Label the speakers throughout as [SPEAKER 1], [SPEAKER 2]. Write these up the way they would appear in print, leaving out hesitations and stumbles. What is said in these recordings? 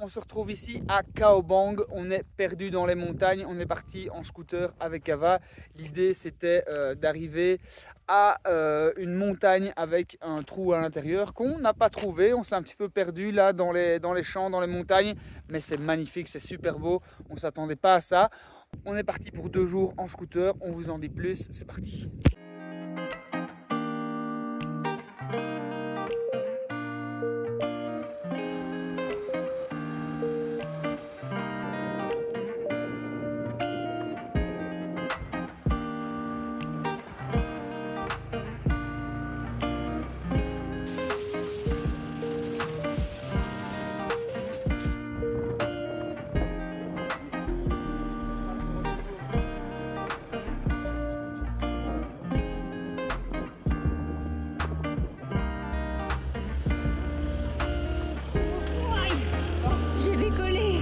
[SPEAKER 1] On se retrouve ici à Khao Bang, on est perdu dans les montagnes, on est parti en scooter avec Ava. L'idée c'était d'arriver à une montagne avec un trou à l'intérieur qu'on n'a pas trouvé. On s'est un petit peu perdu là dans les champs, dans les montagnes, mais c'est magnifique, c'est super beau, on ne s'attendait pas à ça. On est parti pour 2 jours en scooter, on vous en dit plus, c'est parti.
[SPEAKER 2] J'ai décollé.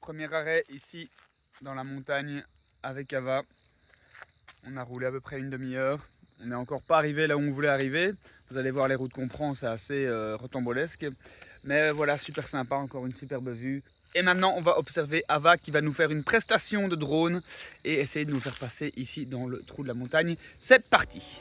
[SPEAKER 1] Premier arrêt ici dans la montagne avec Ava. On a roulé à peu près une demi-heure. On n'est encore pas arrivé là où on voulait arriver. Vous allez voir les routes qu'on prend, c'est assez rocambolesque. Mais voilà, super sympa, encore une superbe vue. Et maintenant, on va observer Ava qui va nous faire une prestation de drone et essayer de nous faire passer ici dans le trou de la montagne. C'est parti!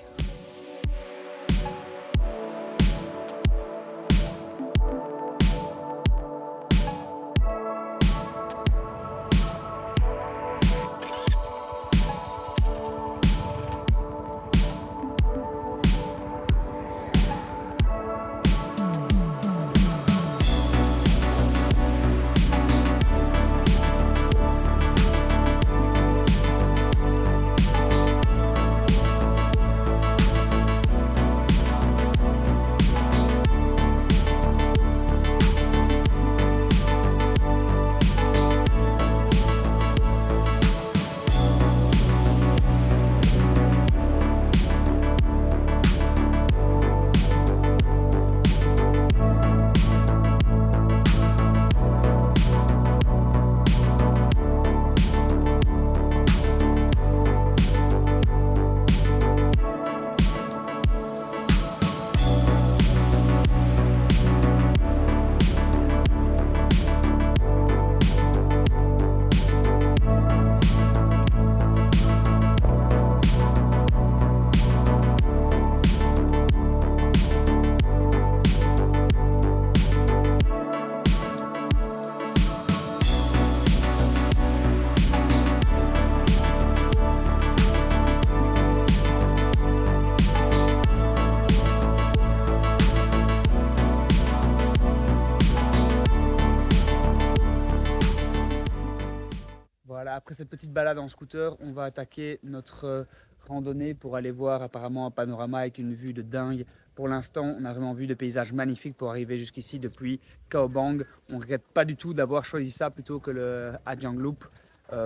[SPEAKER 1] Voilà, après cette petite balade en scooter, on va attaquer notre randonnée pour aller voir apparemment un panorama avec une vue de dingue. Pour l'instant, on a vraiment vu des paysages magnifiques pour arriver jusqu'ici depuis Khao Bang. On ne regrette pas du tout d'avoir choisi ça plutôt que le Ajang Loop.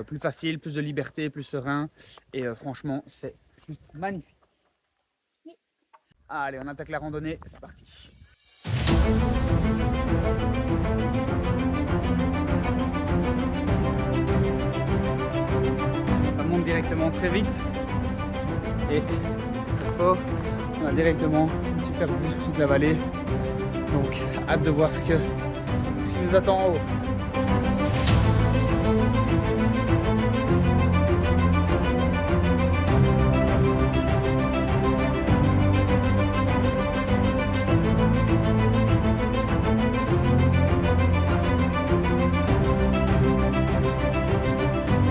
[SPEAKER 1] Plus facile, plus de liberté, plus serein. Et franchement, c'est juste magnifique. Allez, on attaque la randonnée, c'est parti. Ça monte directement très vite et très fort. On a directement une super vue sur toute la vallée. Donc hâte de voir ce qui nous attend en haut.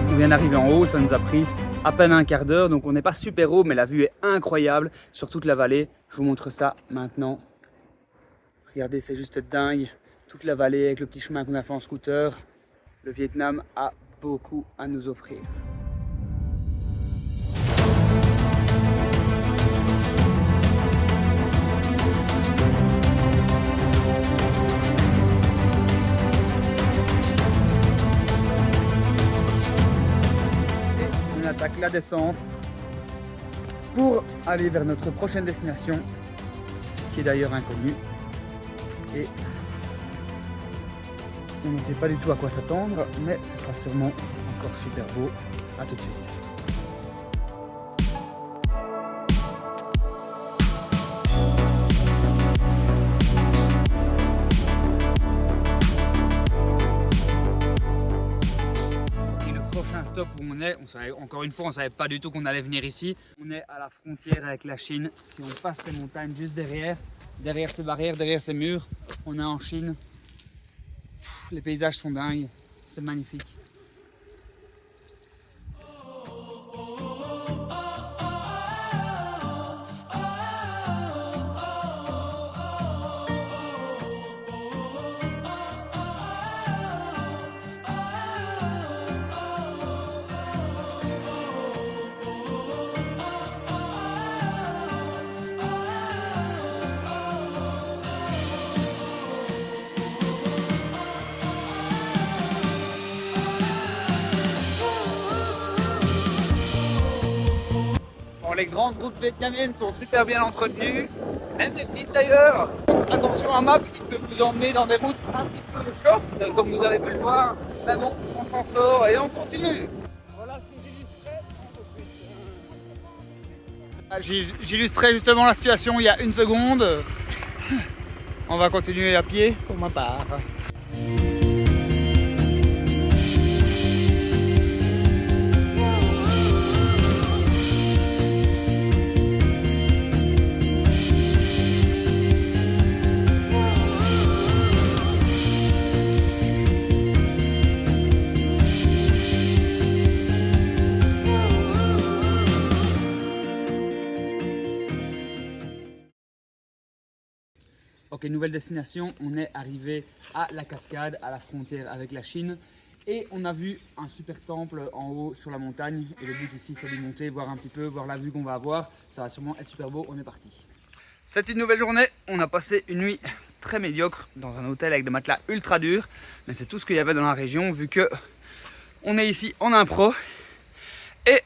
[SPEAKER 1] On vient d'arriver en haut, ça nous a pris à peine un quart d'heure, donc on n'est pas super haut, mais la vue est incroyable sur toute la vallée. Je vous montre ça maintenant. Regardez, c'est juste dingue. Toute la vallée avec le petit chemin qu'on a fait en scooter. Le Vietnam a beaucoup à nous offrir. attaque la descente pour aller vers notre prochaine destination, qui est d'ailleurs inconnue. Et on ne sait pas du tout à quoi s'attendre, mais ce sera sûrement encore super beau. À tout de suite. Stop où on est, encore une fois on savait pas du tout qu'on allait venir ici. On est à la frontière avec la Chine. Si on passe ces montagnes juste derrière ces barrières, derrière ces murs, on est en Chine. Les paysages sont dingues, c'est magnifique. Les grandes routes vietnamiennes sont super bien entretenues, même les petites d'ailleurs. Attention à map, il peut vous emmener dans des routes un petit peu short, comme vous avez pu le voir. Mais bon, on s'en sort et on continue. Voilà ce que j'illustrais. J'illustrais justement la situation il y a une seconde. On va continuer à pied pour ma part. Ok, nouvelle destination, on est arrivé à la cascade, à la frontière avec la Chine. Et on a vu un super temple en haut sur la montagne. Et le but ici, c'est de monter, voir un petit peu, voir la vue qu'on va avoir. Ça va sûrement être super beau, on est parti. C'est une nouvelle journée, on a passé une nuit très médiocre dans un hôtel avec des matelas ultra durs. Mais c'est tout ce qu'il y avait dans la région, vu que on est ici en impro. Et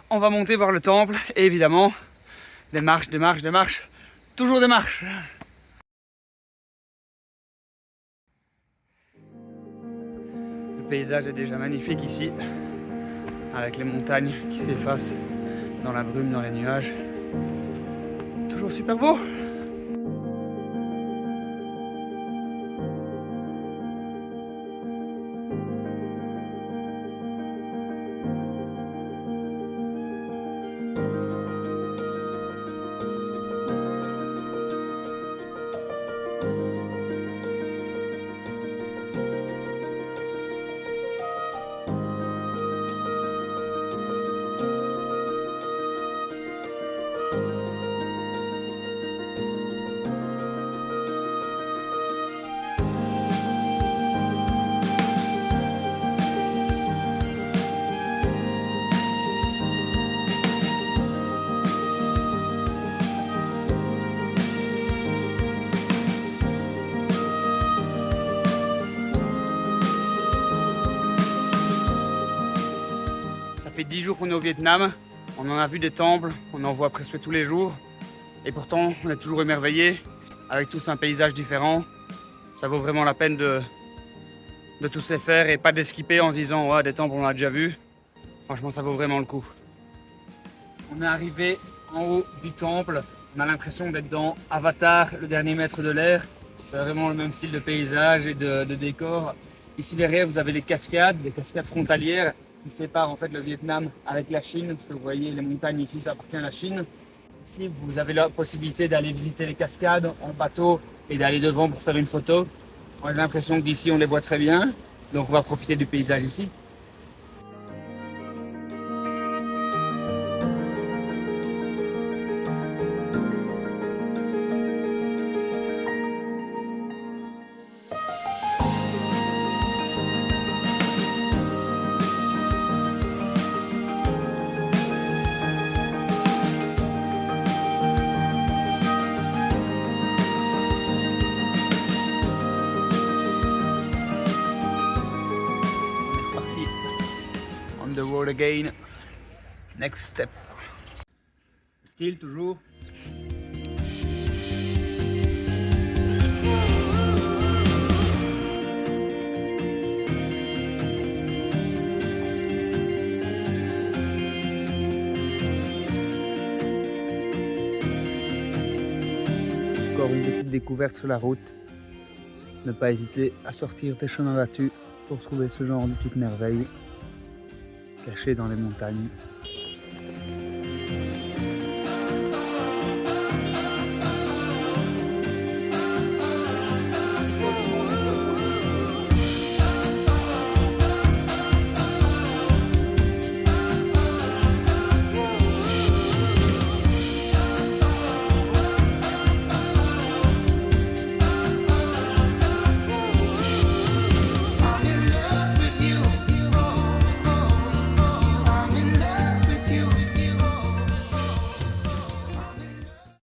[SPEAKER 1] on va monter voir le temple. Et évidemment, des marches, toujours des marches. Le paysage est déjà magnifique ici, avec les montagnes qui s'effacent dans la brume, dans les nuages. Toujours super beau. Ça fait 10 jours qu'on est au Vietnam, on en a vu des temples, on en voit presque tous les jours. Et pourtant, on est toujours émerveillé, avec tous un paysage différent. Ça vaut vraiment la peine de tous les faire et pas d'esquiper en se disant ouais, des temples on a déjà vu. Franchement, ça vaut vraiment le coup. On est arrivé en haut du temple, on a l'impression d'être dans Avatar, le dernier maître de l'air. C'est vraiment le même style de paysage et de décor. Ici derrière, vous avez les cascades frontalières qui séparent en fait le Vietnam avec la Chine. Vous voyez, les montagnes ici, ça appartient à la Chine. Ici, vous avez la possibilité d'aller visiter les cascades en bateau et d'aller devant pour faire une photo. J'ai l'impression que d'ici, on les voit très bien. Donc, on va profiter du paysage ici. On the road again. Next step. Still, toujours. Encore une petite découverte sur la route. Ne pas hésiter à sortir des chemins battus pour trouver ce genre de petites merveilles cachées dans les montagnes.